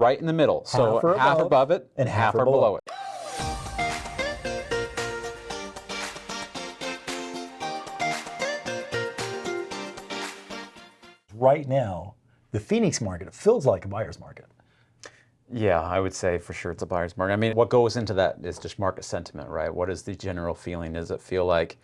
right in the middle. So half above it and half are below it. Right now, the Phoenix market, it feels like a buyer's market. Yeah, I would say for sure it's a buyer's market. I mean, what goes into that is just market sentiment, right? What is the general feeling? Does it feel like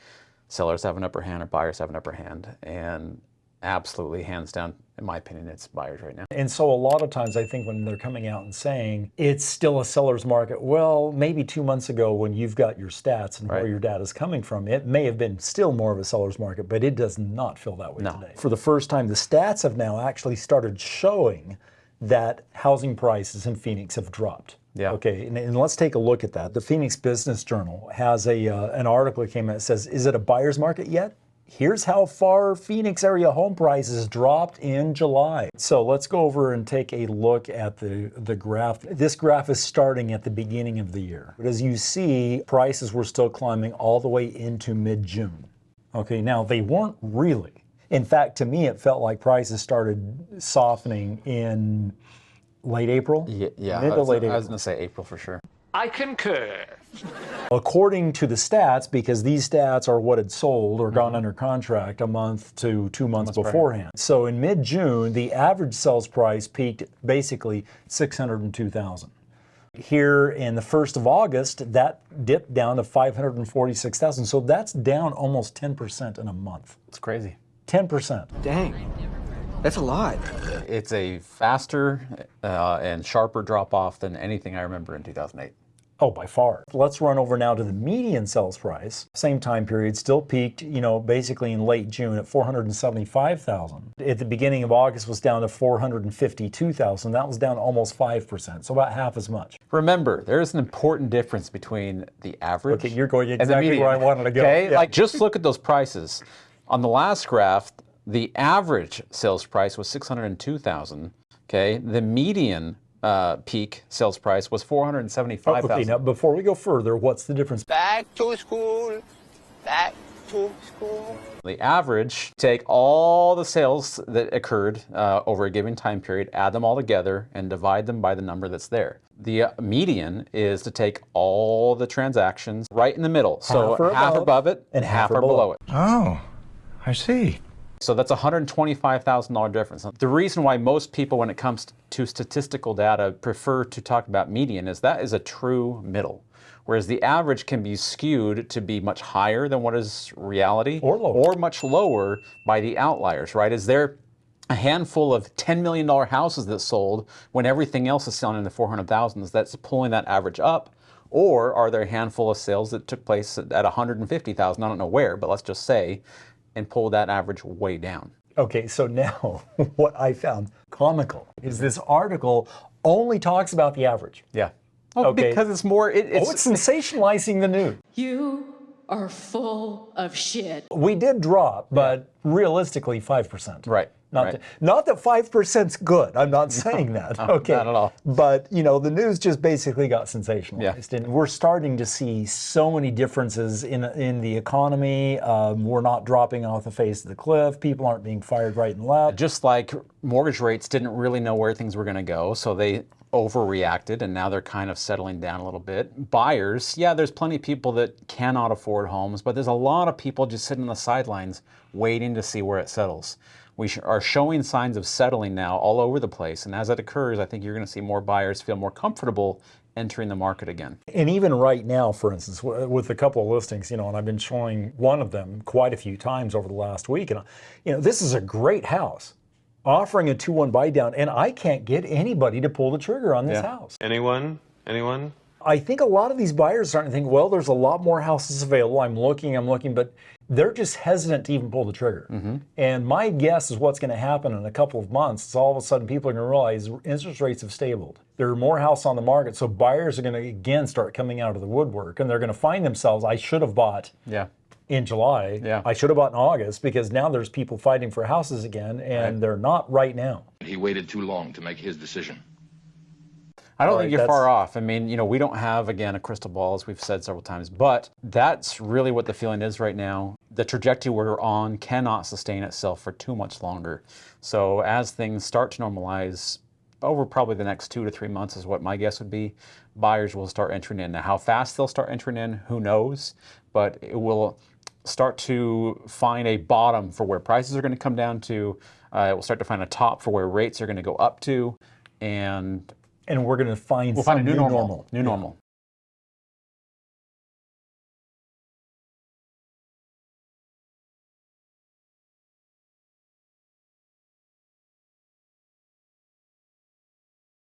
sellers have an upper hand or buyers have an upper hand? And absolutely, hands down, in my opinion, it's buyers right now. And so a lot of times I think when they're coming out and saying it's still a seller's market, well, maybe 2 months ago when you've got your stats and where your data is coming from, it may have been still more of a seller's market, but it does not feel that way today. For the first time, the stats have now actually started showing that housing prices in Phoenix have dropped. Yeah. Okay, and let's take a look at that. The Phoenix Business Journal has an article that came out that says, is it a buyer's market yet? Here's how far Phoenix area home prices dropped in July. So let's go over and take a look at the graph. This graph is starting at the beginning of the year. But as you see, prices were still climbing all the way into mid-June. Okay, now they weren't really. In fact, to me, it felt like prices started softening in late April. Yeah, mid to late April. I was going to say April for sure. I concur. According to the stats, because these stats are what had sold or gone under contract a month to 2 months beforehand. So in mid-June, the average sales price peaked basically $602,000. Here in the 1st of August, that dipped down to $546,000. So that's down almost 10% in a month. It's crazy. 10%. Dang, that's a lot. It's a faster and sharper drop off than anything I remember in 2008. Oh, by far. Let's run over now to the median sales price. Same time period, still peaked, basically in late June at $475,000. At the beginning of August was down to $452,000. That was down almost 5%, so about half as much. Remember, there's an important difference between the average. Okay, you're going exactly where I wanted to go. Okay, yeah. like just look at those prices. On the last graph, the average sales price was $602,000. Okay, the median peak sales price was $475,000. Okay, now before we go further, what's the difference? Back to school. Back to school. The average, take all the sales that occurred over a given time period, add them all together, and divide them by the number that's there. The median is to take all the transactions right in the middle. So half above it and half are below it. Oh, I see. So that's a $125,000 difference. The reason why most people, when it comes to statistical data, prefer to talk about median is that is a true middle. Whereas the average can be skewed to be much higher than what is reality, or lower, or much lower by the outliers, right? Is there a handful of $10 million houses that sold when everything else is selling in the 400,000s that's pulling that average up? Or are there a handful of sales that took place at 150,000, I don't know where, but let's just say, and pull that average way down? Okay, so now what I found comical is this article only talks about the average. Yeah. Oh, okay. Because it's more... it's sensationalizing the news. You are full of shit. We did drop, but realistically 5%. Right. Not that 5%'s good. I'm not saying that. Okay. Not at all. But, the news just basically got sensationalized. Yeah. And we're starting to see so many differences in the economy. We're not dropping off the face of the cliff. People aren't being fired right and left. Just like mortgage rates didn't really know where things were going to go, so they overreacted, and now they're kind of settling down a little bit. Buyers, yeah, there's plenty of people that cannot afford homes, but there's a lot of people just sitting on the sidelines waiting to see where it settles. We are showing signs of settling now all over the place, and as that occurs, I think you're going to see more buyers feel more comfortable entering the market again. And even right now, for instance, with a couple of listings, and I've been showing one of them quite a few times over the last week, and this is a great house, offering a 2-1 buy down, and I can't get anybody to pull the trigger on this house. Anyone? I think a lot of these buyers are starting to think, well, there's a lot more houses available. I'm looking, but they're just hesitant to even pull the trigger. Mm-hmm. And my guess is what's going to happen in a couple of months is all of a sudden people are going to realize interest rates have stabled. There are more houses on the market, so buyers are going to again start coming out of the woodwork, and they're going to find themselves, I should have bought in July. Yeah. I should have bought in August, because now there's people fighting for houses again, and they're not right now. He waited too long to make his decision. I don't think you're far off. I mean, we don't have, again, a crystal ball, as we've said several times, but that's really what the feeling is right now. The trajectory we're on cannot sustain itself for too much longer. So as things start to normalize, over probably the next 2 to 3 months is what my guess would be, buyers will start entering in. Now, how fast they'll start entering in, who knows? But it will start to find a bottom for where prices are going to come down to. It will start to find a top for where rates are going to go up to, and we're going to find we'll some find a new normal. New Yeah. normal.